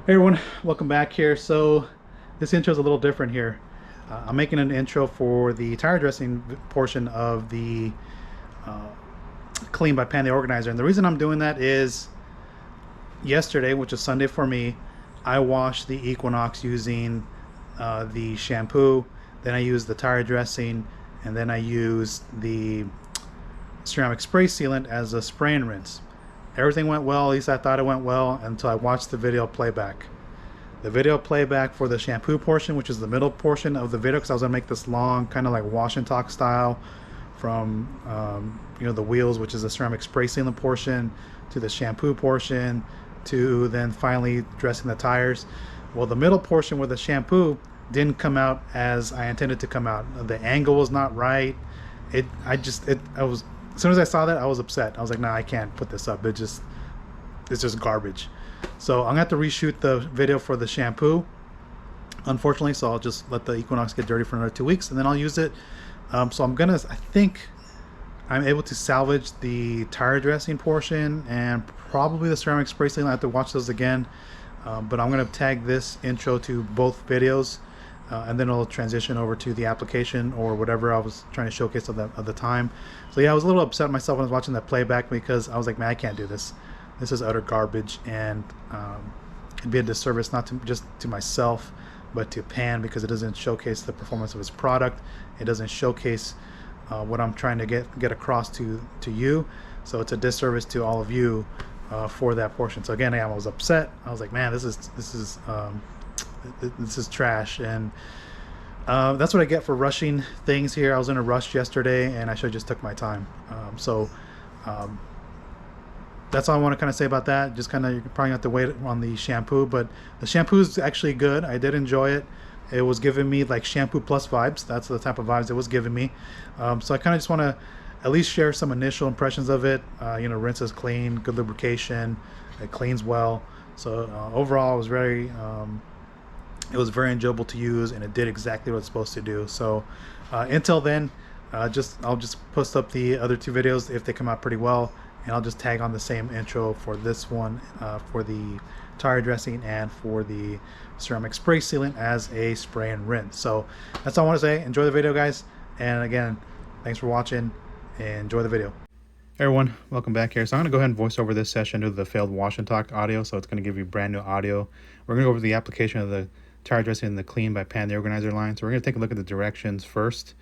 Hey everyone, welcome back here. So this intro is a little different here. I'm making an intro for the tire dressing portion of the uh, Clean by Pan the Organizer, and the reason I'm doing that is yesterday, which is Sunday for me, I washed the Equinox using the shampoo. Then I used the tire dressing, and then I used the ceramic spray sealant as a spray and rinse. Everything went well, at least I thought it went well, until I watched the video playback. The video playback for the shampoo portion, which is the middle portion of the video, because I was gonna make this long, kind of like wash and talk style, from the wheels, which is the ceramic spray sealant portion, to the shampoo portion, to then finally dressing the tires. Well, the middle portion with the shampoo didn't come out as I intended to come out. The angle was not right. I was, as soon as I saw that, I was upset. I was like, nah, I can't put this up. It's just garbage. So I'm gonna have to reshoot the video for the shampoo, unfortunately. So I'll just let the Equinox get dirty for another 2 weeks, and then I'll use it. So I think I'm able to salvage the tire dressing portion and probably the ceramic spray sealant. I have to watch those again, but I'm gonna tag this intro to both videos, and then it'll transition over to the application or whatever I was trying to showcase of the time. So yeah, I was a little upset myself when I was watching that playback, because I was like, man, I can't do this. This is utter garbage, and it'd be a disservice not to just to myself, but to Pan, because it doesn't showcase the performance of his product. It doesn't showcase what I'm trying to get across to you. So it's a disservice to all of you for that portion. So again, I was upset. I was like, man, this is trash, and that's what I get for rushing things here. I was in a rush yesterday, and I should have just took my time. Um, that's all I want to kind of say about that. Just kind of, you're probably have to wait on the shampoo, but the shampoo is actually good. I did enjoy it. It was giving me like shampoo plus vibes. That's the type of vibes it was giving me. So I kind of just want to at least share some initial impressions of it. Rinses clean, good lubrication, it cleans well. So overall, it was very enjoyable to use, and it did exactly what it's supposed to do. So until then, I'll just post up the other two videos if they come out pretty well, and I'll just tag on the same intro for this one, for the tire dressing and for the ceramic spray sealant as a spray and rinse. So that's all I want to say. Enjoy the video, guys, and again, thanks for watching. Enjoy the video. Hey everyone, welcome back here. So I'm going to go ahead and voice over this session to the failed wash and talk audio, so it's going to give you brand new audio. We're going to go over the application of the tire dressing in the Clean by Pan the Organizer line. So we're going to take a look at the directions first,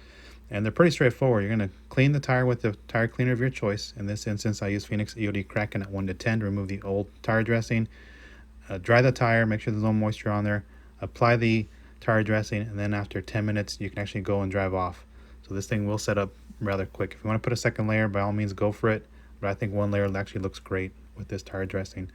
and they're pretty straightforward. You're going to clean the tire with the tire cleaner of your choice. In this instance, I use Phoenix EOD Kraken at 1 to 10 to remove the old tire dressing. Dry the tire, make sure there's no moisture on there. Apply the tire dressing, and then after 10 minutes, you can actually go and drive off. So this thing will set up rather quick. If you want to put a second layer, by all means go for it, but I think one layer actually looks great with this tire dressing.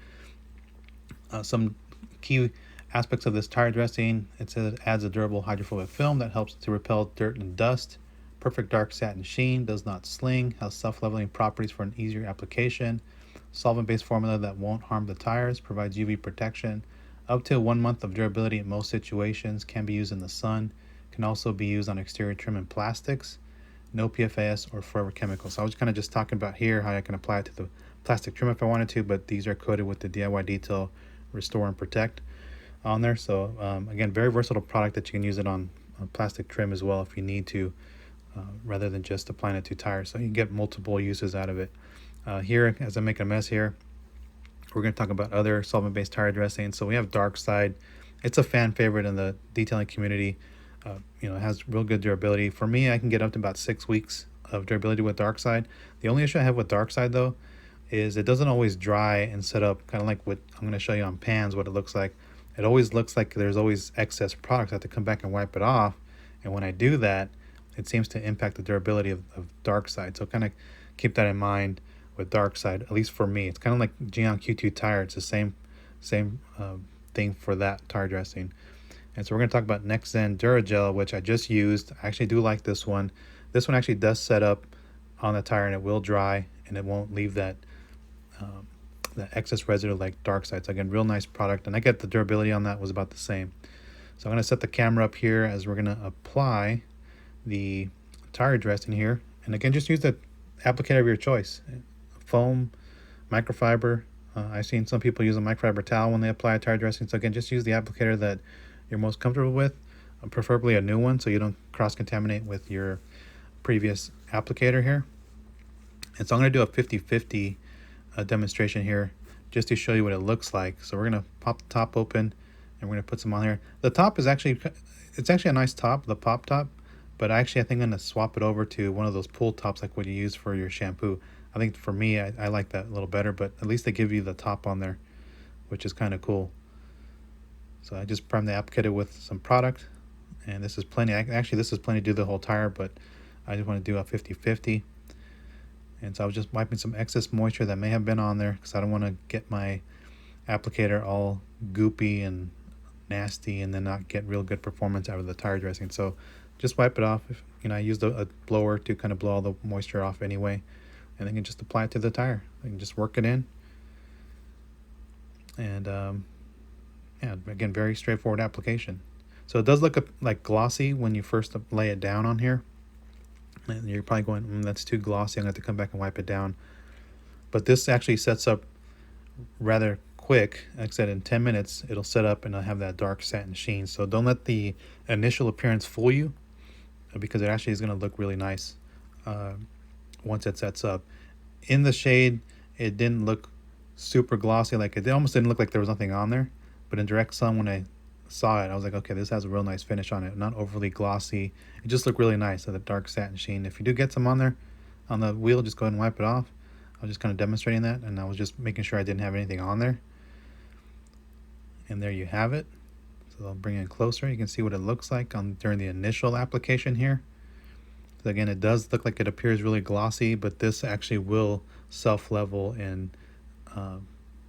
Some key aspects of this tire dressing: it says it adds a durable hydrophobic film that helps to repel dirt and dust. Perfect dark satin sheen, does not sling, has self-leveling properties for an easier application. Solvent-based formula that won't harm the tires, provides UV protection. Up to 1 month of durability in most situations, can be used in the sun, can also be used on exterior trim and plastics. No PFAS or forever chemicals. So I was kind of just talking about here how I can apply it to the plastic trim if I wanted to, but these are coated with the DIY Detail Restore and Protect on there. So again, very versatile product that you can use it on plastic trim as well if you need to, rather than just applying it to tires. So you can get multiple uses out of it. Here, as I make a mess here, we're going to talk about other solvent-based tire dressing. So we have Dark Side. It's a fan favorite in the detailing community. It has real good durability. For me, I can get up to about 6 weeks of durability with Dark Side. The only issue I have with Dark Side, though, is it doesn't always dry and set up kind of like what I'm going to show you on pans, what it looks like. It always looks like there's always excess product. I have to come back and wipe it off. And when I do that, it seems to impact the durability of Dark Side. So kind of keep that in mind with Dark Side, at least for me. It's kind of like Geon Q2 tire. It's the same thing for that tire dressing. And so we're going to talk about NextZen Duragel, which I just used. I actually do like this one. This one actually does set up on the tire, and it will dry, and it won't leave that excess residue like Dark Side. So again, real nice product, and I get the durability on that was about the same. So I'm going to set the camera up here as we're going to apply the tire dressing here. And again, just use the applicator of your choice. Foam, microfiber, I've seen some people use a microfiber towel when they apply a tire dressing. So again, just use the applicator that you're most comfortable with, preferably a new one so you don't cross-contaminate with your previous applicator here. And so I'm going to do a 50-50 demonstration here just to show you what it looks like. So we're going to pop the top open and we're going to put some on here. The top is actually, it's actually a nice top, the pop top, but I think I'm going to swap it over to one of those pull tops like what you use for your shampoo. I think for me, I like that a little better, but at least they give you the top on there, which is kind of cool. So I just primed the applicator with some product, and this is plenty. Actually, this is plenty to do the whole tire, but I just want to do a 50-50. And so I was just wiping some excess moisture that may have been on there because I don't want to get my applicator all goopy and nasty and then not get real good performance out of the tire dressing. So just wipe it off. I used a blower to kind of blow all the moisture off anyway, and then you can just apply it to the tire. You can just work it in. And yeah, again, very straightforward application. So it does look like glossy when you first lay it down on here. And you're probably going, that's too glossy, I'm going to have to come back and wipe it down. But this actually sets up rather quick. Like I said, in 10 minutes, it'll set up and it'll have that dark satin sheen. So don't let the initial appearance fool you, because it actually is going to look really nice once it sets up. In the shade, it didn't look super glossy. Like it almost didn't look like there was nothing on there. But in direct sun, when I saw it, I was like, okay, this has a real nice finish on it, not overly glossy. It just looked really nice with the dark satin sheen. If you do get some on there on the wheel, just go ahead and wipe it off. I was just kind of demonstrating that, and I was just making sure I didn't have anything on there. And there you have it. So I'll bring it closer. You can see what it looks like during the initial application here. So again, it does look like it appears really glossy, but this actually will self-level and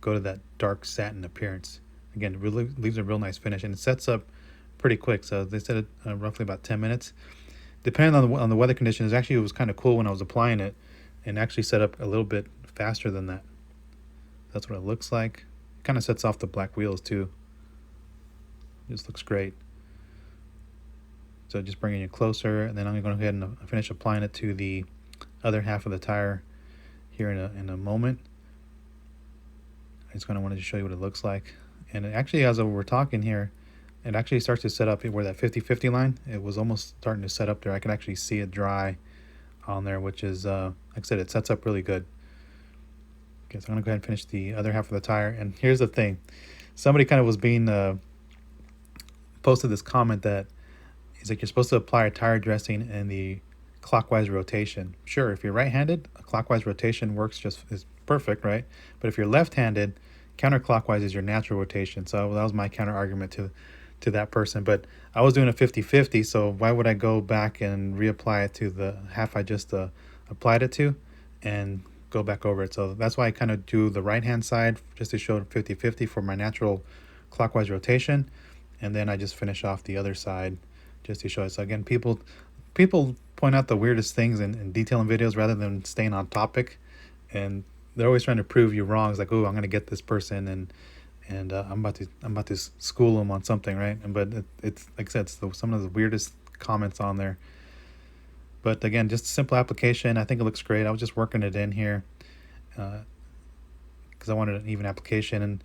go to that dark satin appearance. Again, it really leaves a real nice finish, and it sets up pretty quick. So they said it roughly about 10 minutes. Depending on the weather conditions, actually it was kind of cool when I was applying it, and actually set up a little bit faster than that. That's what it looks like. It kind of sets off the black wheels too. It just looks great. So just bringing it closer, and then I'm going to go ahead and finish applying it to the other half of the tire here in a moment. I just kind of wanted to show you what it looks like. And it actually, as we're talking here, it actually starts to set up where that 50-50 line, it was almost starting to set up there. I can actually see it dry on there, which is, like I said, it sets up really good. Okay, so I'm going to go ahead and finish the other half of the tire. And here's the thing. Somebody kind of was being, posted this comment that he's like, you're supposed to apply a tire dressing in the clockwise rotation. Sure, if you're right-handed, a clockwise rotation is perfect, right? But if you're left-handed, counterclockwise is your natural rotation. So that was my counter argument to that person. But I was doing a 50-50, so why would I go back and reapply it to the half I just applied it to and go back over it? So that's why I kind of do the right hand side just to show 50-50 for my natural clockwise rotation, and then I just finish off the other side just to show it. So again, people point out the weirdest things in detailing videos rather than staying on topic, and they're always trying to prove you wrong. It's like, oh, I'm going to get this person, and I'm about to school them on something, right? But it's like I said, it's some of the weirdest comments on there. But again, just a simple application. I think it looks great. I was just working it in here because I wanted an even application. And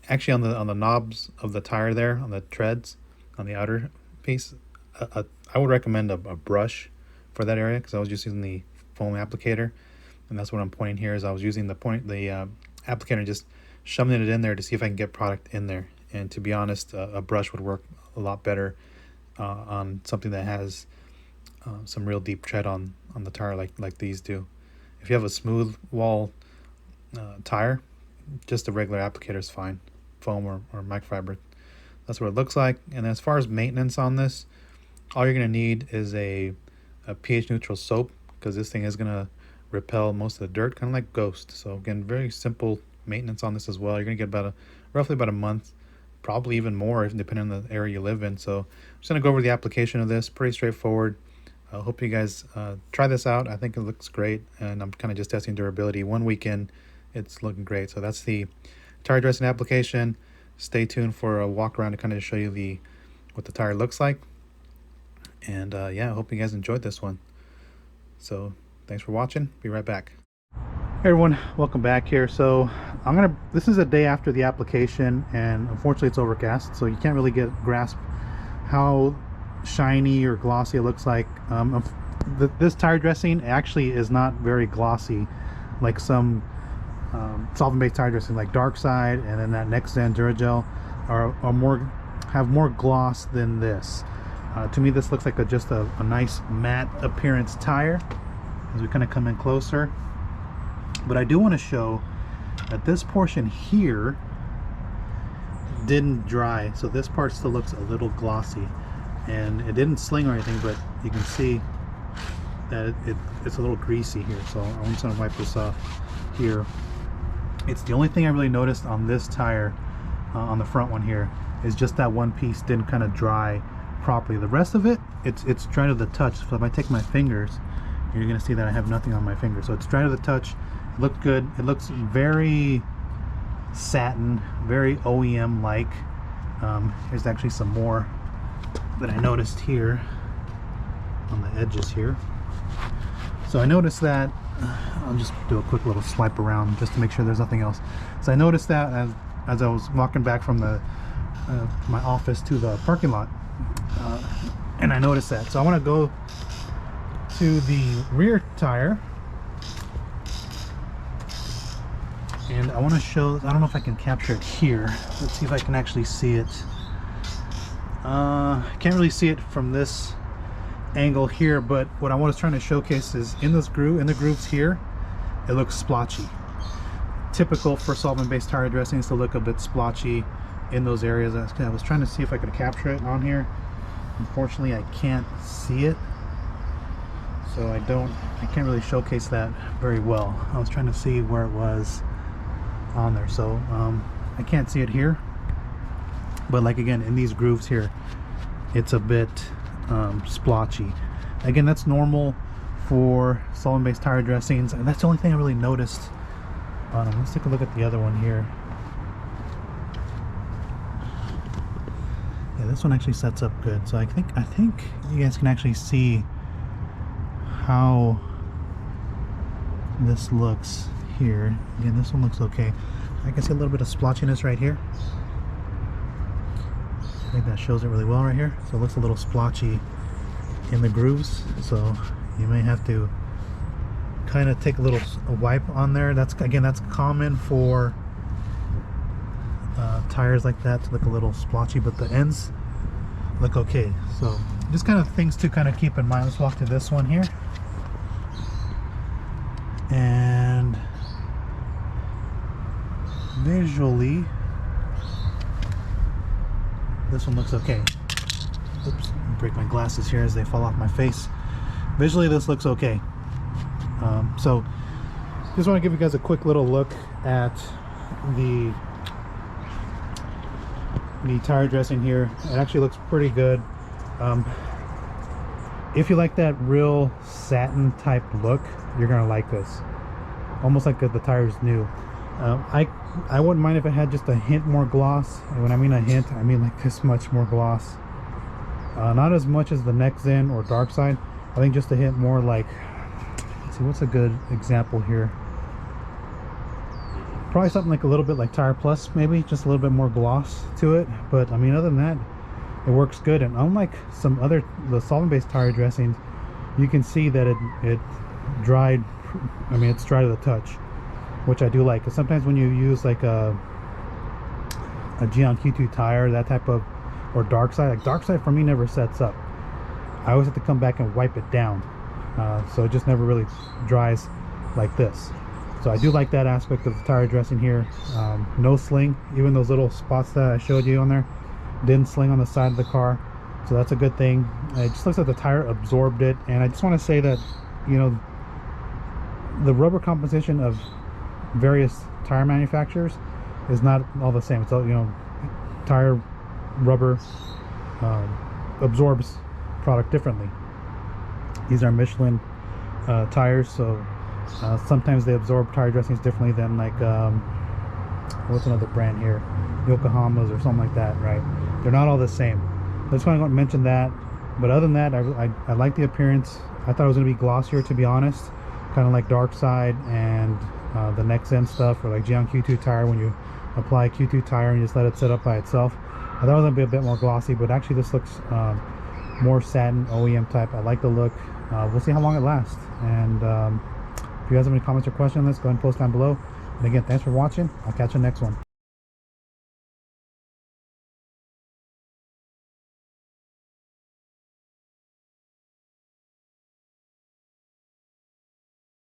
actually, on the knobs of the tire there, on the treads, on the outer piece, I would recommend a brush for that area, because I was just using the foam applicator. And that's what I'm pointing here, is I was using the applicator and just shoving it in there to see if I can get product in there. And to be honest, a brush would work a lot better on something that has some real deep tread on the tire like these do. If you have a smooth wall tire, just a regular applicator is fine, foam or microfiber. That's what it looks like. And as far as maintenance on this, all you're going to need is a pH neutral soap, because this thing is going to repel most of the dirt, kind of like Ghost. So again, very simple maintenance on this as well. You're going to get roughly about a month, probably even more depending on the area you live in. So I'm just going to go over the application of this. Pretty straightforward. I hope you guys try this out. I think it looks great, and I'm kind of just testing durability. 1 week in, it's looking great. So that's the tire dressing application. Stay tuned for a walk around to kind of show you what the tire looks like. And yeah, I hope you guys enjoyed this one. So thanks for watching. Be right back. Hey everyone, welcome back here. So This is a day after the application, and unfortunately it's overcast, so you can't really grasp how shiny or glossy it looks like. This tire dressing actually is not very glossy, like some solvent-based tire dressing, like Dark Side and then that Next Gen Duragel have more gloss than this. To me, this looks like just a nice matte appearance tire as we kind of come in closer. But I do want to show that this portion here didn't dry, so this part still looks a little glossy, and it didn't sling or anything, but you can see that it's a little greasy here. So I'm just going to wipe this off here. It's the only thing I really noticed on this tire, on the front one here, is just that one piece didn't kind of dry properly. The rest of it, it's dry to the touch. So if I take my fingers, you're going to see that I have nothing on my finger. So it's dry to the touch. It looked good. It looks very satin, very OEM like. Here's actually some more that I noticed here on the edges here. So I noticed that, I'll just do a quick little swipe around just to make sure there's nothing else. So I noticed that as I was walking back from my office to the parking lot, and I noticed that. So I want to go to the rear tire, and I want to show, I don't know if I can capture it here. Let's see if I can actually see it. I can't really see it from this angle here, but what I was trying to showcase is in the grooves here, it looks splotchy. Typical for solvent-based tire dressings to look a bit splotchy in those areas. I was trying to see if I could capture it on here. Unfortunately, I can't see it, so I can't really showcase that very well. I was trying to see where it was on there, so I can't see it here, but like again, in these grooves here, it's a bit splotchy. Again, that's normal for solvent-based tire dressings, and that's the only thing I really noticed on them. Let's take a look at the other one here. Yeah, this one actually sets up good. So I think you guys can actually see how this looks here. Again, this one looks okay. I can see a little bit of splotchiness right here. I think that shows it really well right here. So it looks a little splotchy in the grooves, so you may have to kind of take a little wipe on there. That's common for tires like that to look a little splotchy, but the ends look okay. So just kind of things to kind of keep in mind. Let's walk to this one here, and visually this one looks okay. Oops, break my glasses here as they fall off my face. Visually this looks okay. So just want to give you guys a quick little look at the tire dressing here. It actually looks pretty good. If you like that real satin type look, you're gonna like this. Almost like the tire's new. I wouldn't mind if it had just a hint more gloss. And when I mean a hint, I mean like this much more gloss. Not as much as the Next Gen or Dark Side. I think just a hint more like, let's see, what's a good example here? Probably something like a little bit like Tire Plus, maybe just a little bit more gloss to it. But I mean, other than that, it works good. And unlike some other the solvent-based tire dressings, you can see that it dried. I mean, it's dry to the touch, which I do like. Because sometimes when you use like a Geon Q2 tire, that type of, or Dark Side, like Dark Side for me never sets up. I always have to come back and wipe it down, so it just never really dries like this. So I do like that aspect of the tire dressing here. No sling, even those little spots that I showed you on there didn't sling on the side of the car, so that's a good thing. It just looks like the tire absorbed it. And I just want to say that, you know, the rubber composition of various tire manufacturers is not all the same. It's all, you know, tire rubber absorbs product differently. These are Michelin tires, so sometimes they absorb tire dressings differently than like what's another brand here, Yokohama's or something like that, right? They're not all the same. I just want to mention that. But other than that, I like the appearance. I thought it was going to be glossier, to be honest, kind of like Dark Side and the next end stuff, or like Jian Q2 tire, when you apply Q2 tire and just let it sit up by itself. I thought it was gonna be a bit more glossy, but actually this looks more satin OEM type. I like the look. We'll see how long it lasts. And if you guys have any comments or questions on this, go ahead and post down below. And again, thanks for watching. I'll catch you next one.